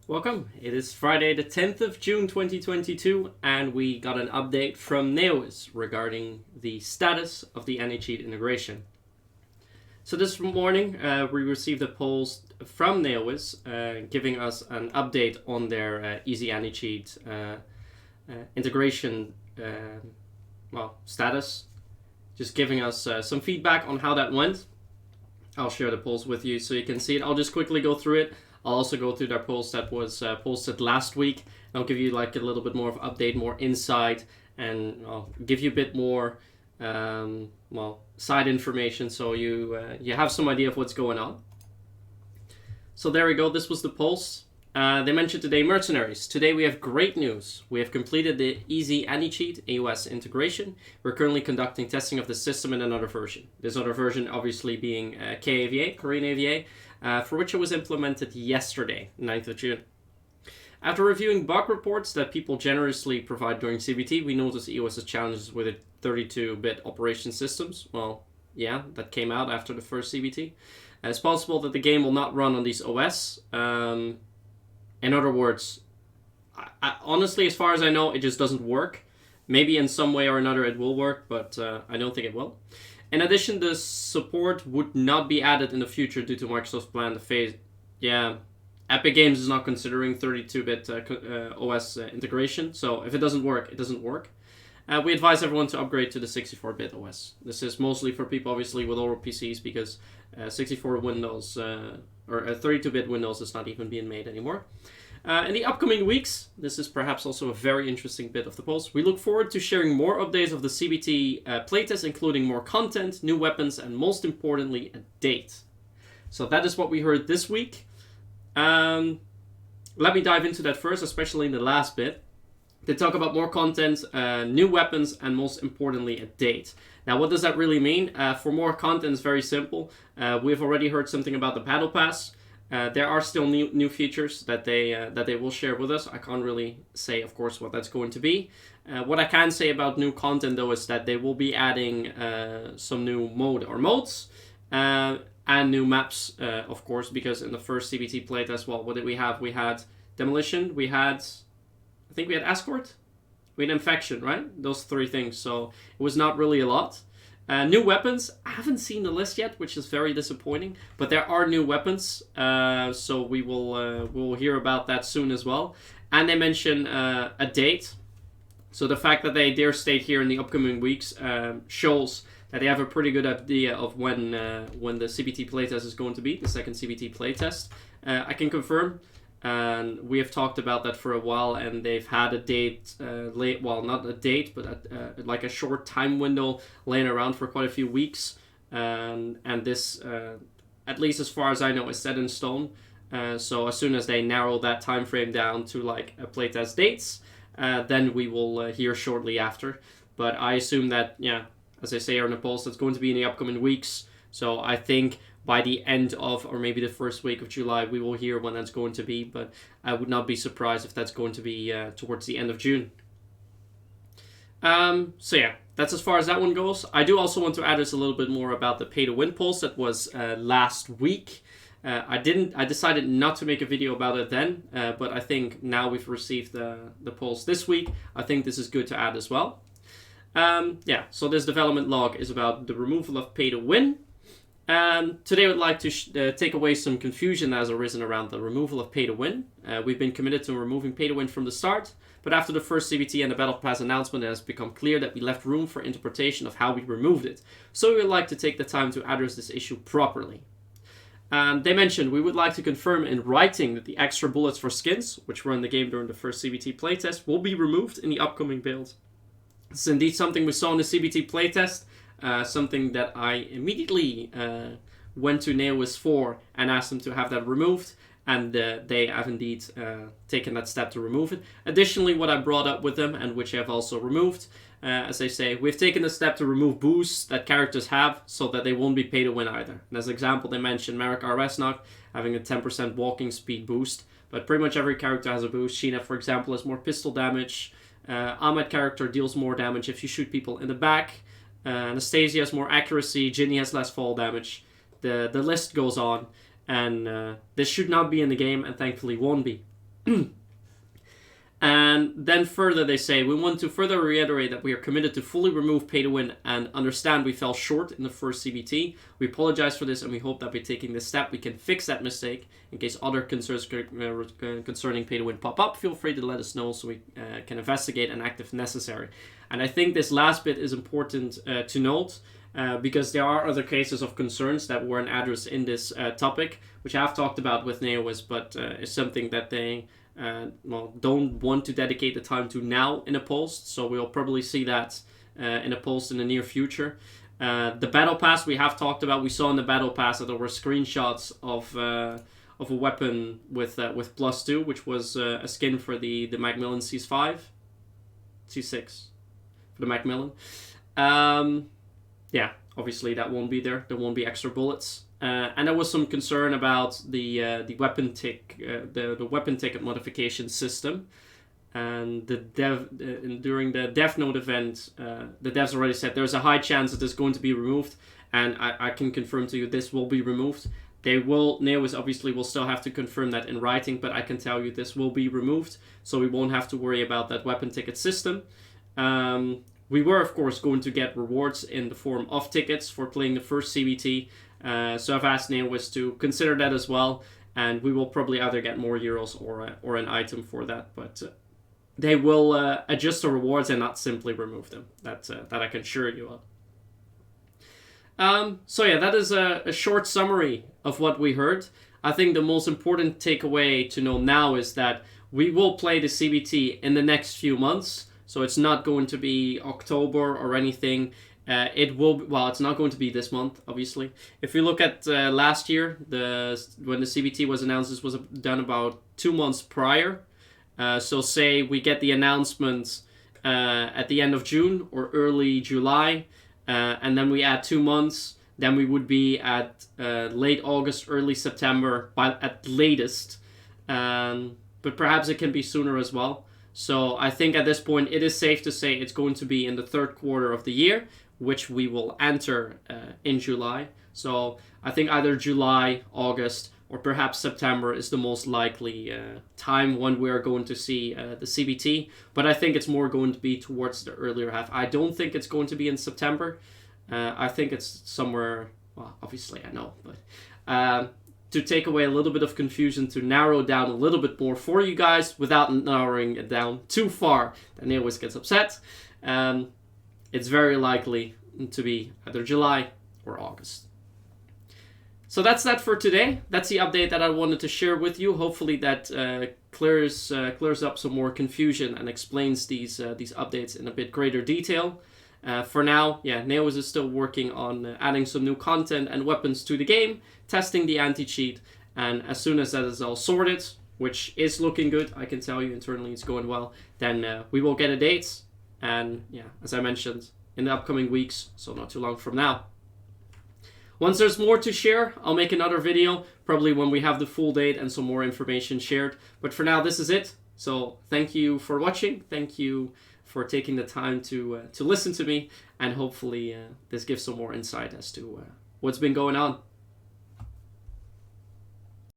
Welcome. It is Friday the 10th of June 2022 and we got an update from Neowiz regarding the status of the AnyCheat integration. So this morning we received a post from Neowiz giving us an update on their Easy AnyCheat integration status. Just giving us some feedback on how that went. I'll share the polls with you so you can see it. I'll just quickly go through it. I'll also go through their post that was posted last week. I'll give you like a little bit more of update, more insight, and I'll give you a bit more side information so you have some idea of what's going on. So there we go. This was the polls. They mentioned today mercenaries. Today we have great news. We have completed the Easy AnyCheat EOS Integration. We're currently conducting testing of the system in another version. This other version obviously being KAVA, Korean AVA, for which it was implemented yesterday, 9th of June. After reviewing bug reports that people generously provide during CBT, we noticed EOS's challenges with its 32-bit operation systems. Well, yeah, that came out after the first CBT. It's possible that the game will not run on these OS. In other words, honestly, as far as I know, it just doesn't work. Maybe in some way or another it will work, but I don't think it will. In addition, the support would not be added in the future due to Microsoft's plan to phase. Yeah, Epic Games is not considering 32-bit OS integration, so if it doesn't work, it doesn't work. We advise everyone to upgrade to the 64-bit OS. This is mostly for people, obviously, with older PCs because 64 Windows or 32-bit Windows is not even being made anymore. In the upcoming weeks, this is perhaps also a very interesting bit of the post, we look forward to sharing more updates of the CBT playtest, including more content, new weapons, and most importantly, a date. So that is what we heard this week. Let me dive into that first, especially in the last bit. They talk about more content, new weapons, and most importantly, a date. Now, what does that really mean? For more content, it's very simple. We've already heard something about the Battle Pass. There are still new features that they will share with us. I can't really say, of course, what that's going to be. What I can say about new content, though, is that they will be adding some new modes and new maps, of course, because in the first CBT playtest, well, what did we have? We had Demolition, I think we had Escort, we had Infection, right? Those three things, so it was not really a lot. New weapons, I haven't seen the list yet, which is very disappointing, but there are new weapons, so we will hear about that soon as well. And they mention a date, so the fact that they dare state here in the upcoming weeks shows that they have a pretty good idea of when the CBT playtest is going to be, the second CBT playtest. I can confirm, and we have talked about that for a while, and they've had a date not a date, but like a short time window laying around for quite a few weeks, and this at least as far as I know is set in stone. So as soon as they narrow that time frame down to like a playtest dates, then we will hear shortly after. But I assume that, yeah, as I say here in the post, it's going to be in the upcoming weeks. So I think by the end of, or maybe the first week of July, we will hear when that's going to be, but I would not be surprised if that's going to be towards the end of June. So yeah, that's as far as that one goes. I do also want to add us a little bit more about the pay-to-win polls that was last week. I decided not to make a video about it then, but I think now we've received the polls this week, I think this is good to add as well. So this development log is about the removal of pay-to-win. Today I would like to take away some confusion that has arisen around the removal of pay-to-win. We've been committed to removing pay-to-win from the start, but after the first CBT and the Battle Pass announcement, it has become clear that we left room for interpretation of how we removed it. So we would like to take the time to address this issue properly. They mentioned we would like to confirm in writing that the extra bullets for skins, which were in the game during the first CBT playtest, will be removed in the upcoming build. This is indeed something we saw in the CBT playtest. Something that I immediately went to Neowiz for and asked them to have that removed, and they have indeed taken that step to remove it. Additionally, what I brought up with them, and which I have also removed, as I say, we've taken the step to remove boosts that characters have so that they won't be pay to win either. And as an example, they mentioned Merrick Resnock having a 10% walking speed boost, but pretty much every character has a boost. Sheena, for example, has more pistol damage. Ahmed character deals more damage if you shoot people in the back. Anastasia has more accuracy, Ginny has less fall damage. The list goes on, and this should not be in the game, and thankfully won't be. And then further they say, we want to further reiterate that we are committed to fully remove pay to win and understand we fell short in the first CBT. We apologize for this and we hope that by taking this step we can fix that mistake. In case other concerns concerning pay to win pop up, feel free to let us know so we can investigate and act if necessary. And I think this last bit is important to note because there are other cases of concerns that weren't addressed in this topic, which I have talked about with Neowiz, but is something that they don't want to dedicate the time to now in a post, so we'll probably see that in a post in the near future. The battle pass we have talked about. We saw in the battle pass that there were screenshots of a weapon with +2, which was a skin for the Macmillan C6 for the Macmillan. Yeah, obviously that won't be there. There won't be extra bullets. And there was some concern about the weapon tick, the weapon ticket modification system, and the during the Dev Note event, the devs already said there's a high chance that it's going to be removed, and I can confirm to you this will be removed. Neowiz obviously will still have to confirm that in writing, but I can tell you this will be removed, so we won't have to worry about that weapon ticket system. We were of course going to get rewards in the form of tickets for playing the first CBT. So I've asked Neowiz to consider that as well, and we will probably either get more euros or an item for that. But they will adjust the rewards and not simply remove them. That I can assure you of. So yeah, that is a short summary of what we heard. I think the most important takeaway to know now is that we will play the CBT in the next few months. So it's not going to be October or anything. It's not going to be this month, obviously. If you look at last year, when the CBT was announced, this was done about 2 months prior. So say we get the announcement at the end of June or early July, and then we add 2 months, then we would be at late August, early September at latest. But perhaps it can be sooner as well. So I think at this point it is safe to say it's going to be in the third quarter of the year, which we will enter in July. So I think either July, August, or perhaps September is the most likely time when we are going to see the CBT. But I think it's more going to be towards the earlier half. I don't think it's going to be in September. I think it's somewhere, well, obviously I know, but to take away a little bit of confusion, to narrow down a little bit more for you guys without narrowing it down too far, then he always gets upset. It's very likely to be either July or August. So that's that for today. That's the update that I wanted to share with you. Hopefully that clears up some more confusion and explains these updates in a bit greater detail. For now, yeah, Neowiz is still working on adding some new content and weapons to the game, testing the anti-cheat, and as soon as that is all sorted, which is looking good, I can tell you internally it's going well, then we will get a date. And yeah, as I mentioned, in the upcoming weeks, so not too long from now. Once there's more to share, I'll make another video, probably when we have the full date and some more information shared. But for now, this is it. So thank you for watching. Thank you for taking the time to listen to me. And hopefully this gives some more insight as to what's been going on.